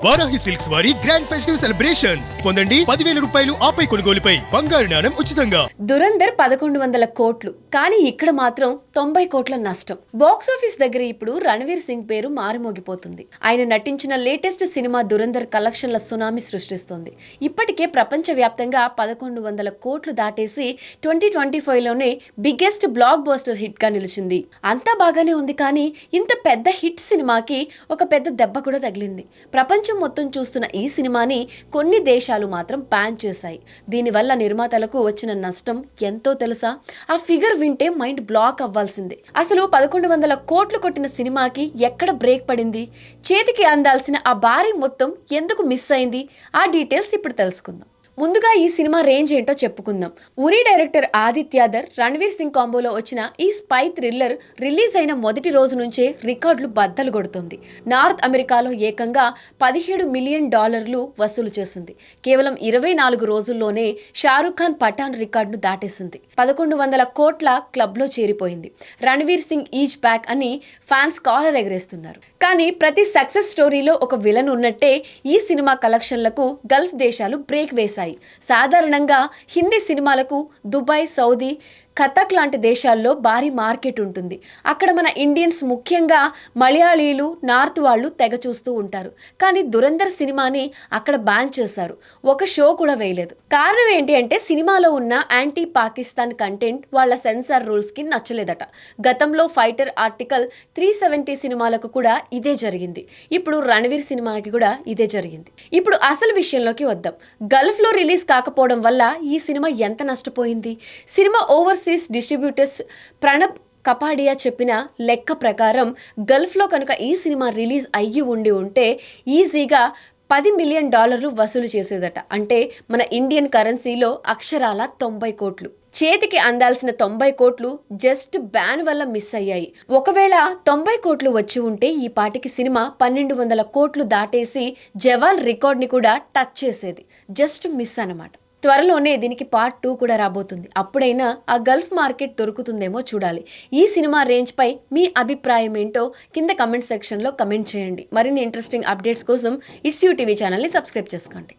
Varahi silks వారి grand festive celebrations పొందండి 10,000 రూపాయలు ఆపై కొనుగోలుపై బంగారు నాణెం ఉచితంగా. దురంధర్ 1100 కోట్లు, కానీ ఇక్కడ మాత్రం 90 కోట్ల నష్టం. బాక్స్ ఆఫీస్ దగ్గర ఇప్పుడు రణవీర్ సింగ్ పేరు మారుమోగిపోతుంది. ఆయన నటించిన లేటెస్ట్ సినిమా దురంధర్ కలెక్షన్ల సునామీ సృష్టిస్తోంది. ఇప్పటికే ప్రపంచ వ్యాప్తంగా 1100 కోట్లు దాటేసి 2025లోనే బిగ్గెస్ట్ బ్లాక్ బస్టర్ హిట్ గా నిలిచింది. అంతా బాగానే ఉంది, కానీ ఇంత పెద్ద హిట్ సినిమాకి ఒక పెద్ద దెబ్బ కూడా తగిలింది. ప్రపంచం మొత్తం చూస్తున్న ఈ సినిమాని కొన్ని దేశాలు మాత్రం బ్యాన్ చేశాయి. దీనివల్ల నిర్మాతలకు వచ్చిన నష్టం ఎంతో తెలుసా? ఆ ఫిగర్ వింటే మైండ్ బ్లాక్ అవ్వాల్సిందే. అసలు 1100 కోట్లు కొట్టిన సినిమాకి ఎక్కడ బ్రేక్ పడింది? చేతికి అందాల్సిన ఆ భారీ మొత్తం ఎందుకు మిస్ అయింది? ఆ డీటెయిల్స్ ఇప్పుడు తెలుసుకుందాం. ముందుగా ఈ సినిమా రేంజ్ ఏంటో చెప్పుకుందాం. ఉరి డైరెక్టర్ ఆదిత్యాధర్, రణవీర్ సింగ్ కాంబోలో వచ్చిన ఈ స్పై థ్రిల్లర్ రిలీజ్ అయిన మొదటి రోజు నుంచే రికార్డులు బద్దలు కొడుతుంది. నార్త్ అమెరికాలో ఏకంగా $17 మిలియన్ వసూలు చేసింది. కేవలం 24 రోజుల్లోనే షారుఖ్ ఖాన్ పఠాన్ రికార్డును దాటేసింది. 1100 కోట్ల క్లబ్లో చేరిపోయింది. రణవీర్ సింగ్ ఈజ్ బ్యాక్ అని ఫ్యాన్స్ కాలర్ ఎగరేస్తున్నారు. కానీ ప్రతి సక్సెస్ స్టోరీలో ఒక విలన్ ఉన్నట్టే ఈ సినిమా కలెక్షన్లకు గల్ఫ్ దేశాలు బ్రేక్ వేశాయి. సాధారణంగా హిందీ సినిమాలకు దుబాయ్, సౌదీ, ఖతక్ లాంటి దేశాల్లో భారీ మార్కెట్ ఉంటుంది. అక్కడ మన ఇండియన్స్, ముఖ్యంగా మలయాళీలు, నార్త్ వాళ్ళు తెగ చూస్తూ ఉంటారు. కానీ దురంధర్ సినిమాని అక్కడ బ్యాన్ చేశారు. ఒక షో కూడా వేయలేదు. కారణం ఏంటి అంటే సినిమాలో ఉన్న యాంటీ పాకిస్తాన్ కంటెంట్ వాళ్ళ సెన్సార్ రూల్స్కి నచ్చలేదట. గతంలో ఫైటర్ ఆర్టికల్ 370 సినిమాలకు కూడా ఇదే జరిగింది. ఇప్పుడు రణవీర్ సినిమాకి కూడా ఇదే జరిగింది. ఇప్పుడు అసలు విషయంలోకి వద్దాం. గల్ఫ్లో రిలీజ్ కాకపోవడం వల్ల ఈ సినిమా ఎంత నష్టపోయింది? Cinema overseas distributors Pranab Kapadia చెప్పిన లెక్క ప్రకారం గల్ఫ్లో కనుక ఈ సినిమా రిలీజ్ అయ్యి ఉంటే ఈజీగా $10 మిలియన్ వసూలు చేసేదట. అంటే మన ఇండియన్ కరెన్సీలో అక్షరాల 90 కోట్లు. చేతికి అందాల్సిన 90 కోట్లు జస్ట్ బ్యాన్ వల్ల మిస్ అయ్యాయి. ఒకవేళ 90 కోట్లు వచ్చి ఉంటే ఈ పాటికి సినిమా 1200 కోట్లు దాటేసి జవాన్ రికార్డ్ని కూడా టచ్ చేసేది. జస్ట్ మిస్ అన్నమాట. త్వరలోనే దీనికి పార్ట్ 2 కూడా రాబోతుంది. అప్పుడైనా ఆ గల్ఫ్ మార్కెట్ దొరుకుతుందేమో చూడాలి. ఈ సినిమా రేంజ్ పై మీ అభిప్రాయం ఏంటో కింద కమెంట్ సెక్షన్లో కమెంట్ చేయండి. మరిన్ని ఇంట్రెస్టింగ్ అప్డేట్స్ కోసం ఇట్స్ యూ టీవీ ఛానల్ని సబ్స్క్రైబ్ చేసుకోండి.